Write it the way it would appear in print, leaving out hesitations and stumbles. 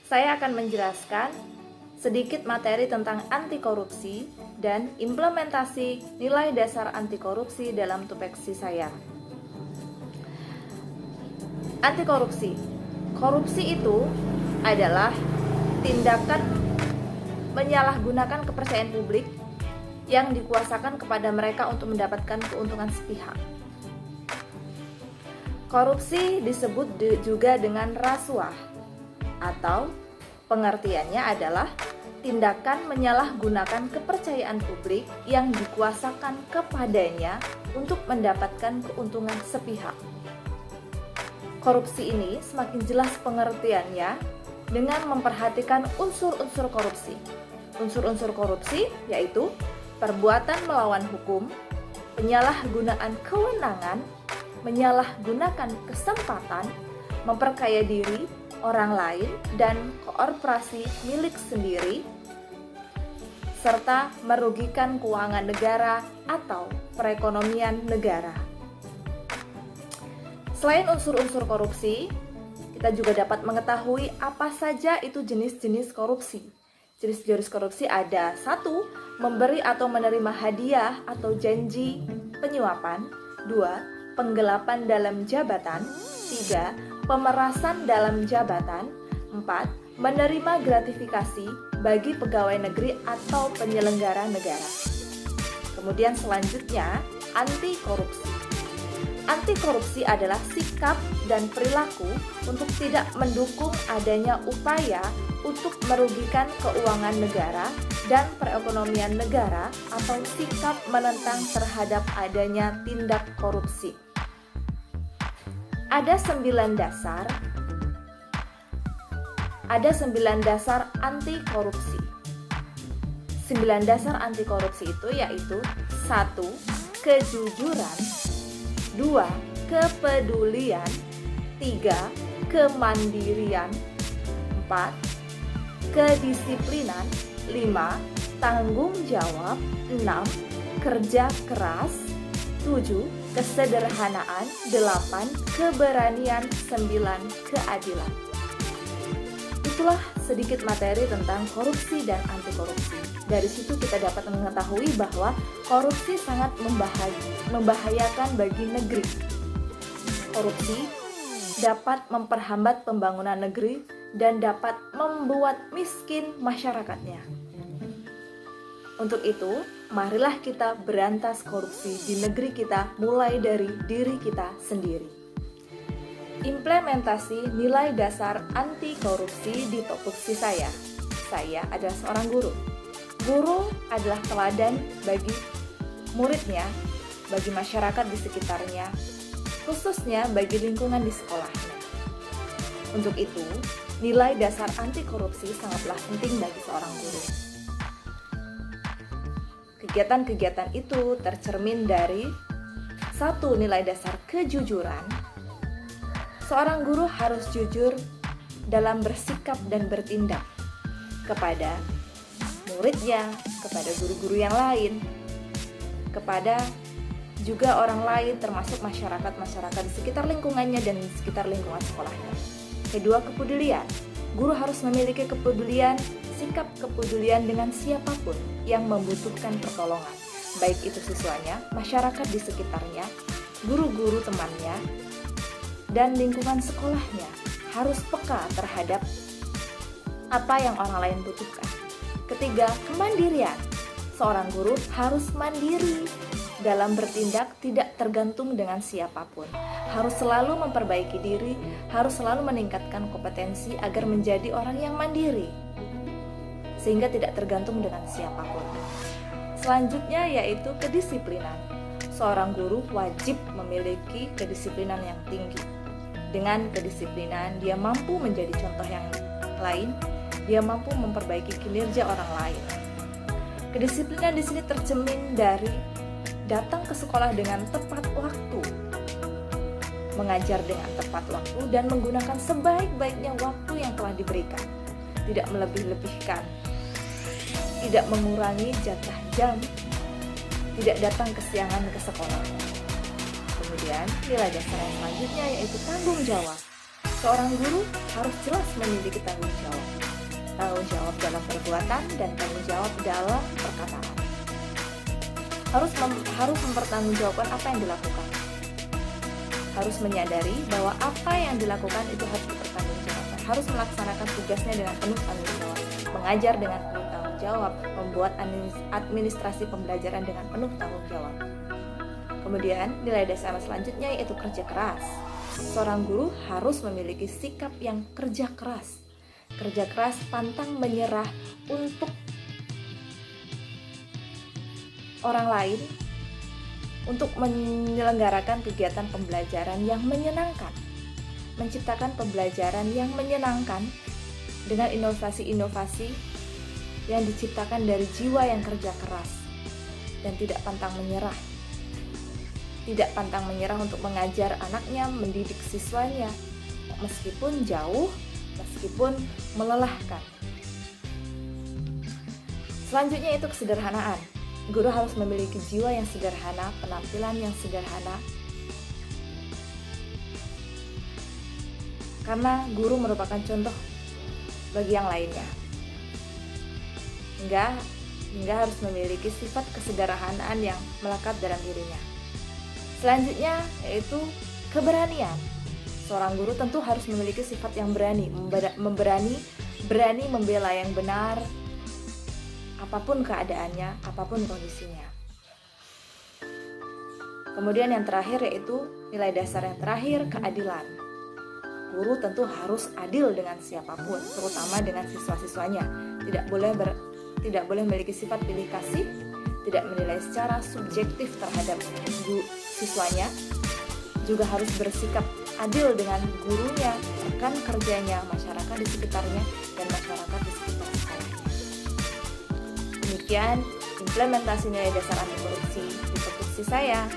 Saya akan menjelaskan sedikit materi tentang anti korupsi dan implementasi nilai dasar anti korupsi dalam tupoksi saya. Anti korupsi. Korupsi itu adalah tindakan menyalahgunakan kepercayaan publik yang dikuasakan kepada mereka untuk mendapatkan keuntungan sepihak. Korupsi disebut juga dengan rasuah, atau pengertiannya adalah tindakan menyalahgunakan kepercayaan publik yang dikuasakan kepadanya untuk mendapatkan keuntungan sepihak. Korupsi ini semakin jelas pengertiannya dengan memperhatikan unsur-unsur korupsi. Unsur-unsur korupsi yaitu perbuatan melawan hukum, penyalahgunaan kewenangan, menyalahgunakan kesempatan, memperkaya diri, orang lain, dan korporasi milik sendiri, serta merugikan keuangan negara atau perekonomian negara. Selain unsur-unsur korupsi, kita juga dapat mengetahui apa saja itu jenis-jenis korupsi. Jenis-jenis korupsi ada: 1. Memberi atau menerima hadiah atau janji penyuapan. 2. Penggelapan dalam jabatan. 3. Pemerasan dalam jabatan. 4. Menerima gratifikasi bagi pegawai negeri atau penyelenggara negara. Kemudian selanjutnya, anti korupsi. Anti korupsi adalah sikap dan perilaku untuk tidak mendukung adanya upaya untuk merugikan keuangan negara dan perekonomian negara atau sikap menentang terhadap adanya tindak korupsi. Ada 9 dasar anti korupsi. 9 dasar anti korupsi itu yaitu: 1. Kejujuran. 2. Kepedulian. 3. Kemandirian. 4. Kedisiplinan. 5. Tanggung jawab. 6. Kerja keras. 7. Kesederhanaan. 8. Keberanian. 9. Keadilan. Itulah sedikit materi tentang korupsi dan anti korupsi. Dari situ kita dapat mengetahui bahwa korupsi sangat membahayakan bagi negeri. Korupsi dapat memperhambat pembangunan negeri dan dapat membuat miskin masyarakatnya. Untuk itu, marilah kita berantas korupsi di negeri kita mulai dari diri kita sendiri. Implementasi nilai dasar anti korupsi di tupoksi saya. Saya adalah seorang guru. Guru adalah teladan bagi muridnya, bagi masyarakat di sekitarnya, khususnya bagi lingkungan di sekolahnya. Untuk itu, nilai dasar anti korupsi sangatlah penting bagi seorang guru. Kegiatan-kegiatan itu tercermin dari 1. Nilai dasar kejujuran. Seorang guru harus jujur dalam bersikap dan bertindak kepada muridnya, kepada guru-guru yang lain, kepada juga orang lain termasuk masyarakat di sekitar lingkungannya dan di sekitar lingkungan sekolahnya. Kedua, kepedulian. Guru harus memiliki kepedulian, sikap kepedulian dengan siapapun yang membutuhkan pertolongan, baik itu siswanya, masyarakat di sekitarnya, guru-guru temannya, dan lingkungan sekolahnya. Harus peka terhadap apa yang orang lain butuhkan. Ketiga, kemandirian. Seorang guru harus mandiri dalam bertindak, tidak tergantung dengan siapapun. Harus selalu memperbaiki diri, harus selalu meningkatkan kompetensi agar menjadi orang yang mandiri, sehingga tidak tergantung dengan siapapun. Selanjutnya yaitu kedisiplinan. Seorang guru wajib memiliki kedisiplinan yang tinggi. Dengan kedisiplinan, dia mampu menjadi contoh yang lain, dia mampu memperbaiki kinerja orang lain. Kedisiplinan di sini tercermin dari datang ke sekolah dengan tepat waktu, mengajar dengan tepat waktu, dan menggunakan sebaik-baiknya waktu yang telah diberikan. Tidak melebih-lebihkan, tidak mengurangi jatah jam, tidak datang kesiangan ke sekolah. Kemudian nilai dasar yang selanjutnya yaitu tanggung jawab. Seorang guru harus jelas memiliki tanggung jawab. Tanggung jawab dalam perbuatan dan tanggung jawab dalam perkataan. Harus mempertanggungjawabkan apa yang dilakukan. Harus menyadari bahwa apa yang dilakukan itu harus dipertanggungjawabkan. Harus melaksanakan tugasnya dengan penuh tanggung jawab. Mengajar dengan penuh tanggung jawab. Membuat administrasi pembelajaran dengan penuh tanggung jawab. Kemudian nilai dasar selanjutnya yaitu kerja keras. Seorang guru harus memiliki sikap yang kerja keras. Kerja keras, pantang menyerah untuk orang lain, untuk menyelenggarakan kegiatan pembelajaran yang menyenangkan, menciptakan pembelajaran yang menyenangkan dengan inovasi-inovasi yang diciptakan dari jiwa yang kerja keras dan tidak pantang menyerah. Tidak pantang menyerah untuk mengajar anaknya, mendidik siswanya, meskipun jauh, meskipun melelahkan. Selanjutnya itu kesederhanaan. Guru harus memiliki jiwa yang sederhana, penampilan yang sederhana. Karena guru merupakan contoh bagi yang lainnya. Hingga harus memiliki sifat kesederhanaan yang melekat dalam dirinya. Selanjutnya yaitu keberanian. Seorang guru tentu harus memiliki sifat yang berani membela yang benar, apapun keadaannya, apapun kondisinya. Kemudian yang terakhir yaitu nilai dasar yang terakhir, keadilan. Guru tentu harus adil dengan siapapun, terutama dengan siswa-siswanya. Tidak boleh memiliki sifat pilih kasih, tidak menilai secara subjektif terhadap siswanya, juga harus bersikap adil dengan gurunya, rekan kerjanya, masyarakat di sekitarnya, dan masyarakat di sekitar sekolahnya. Demikian implementasi nilai dasar anti korupsi di produksi saya.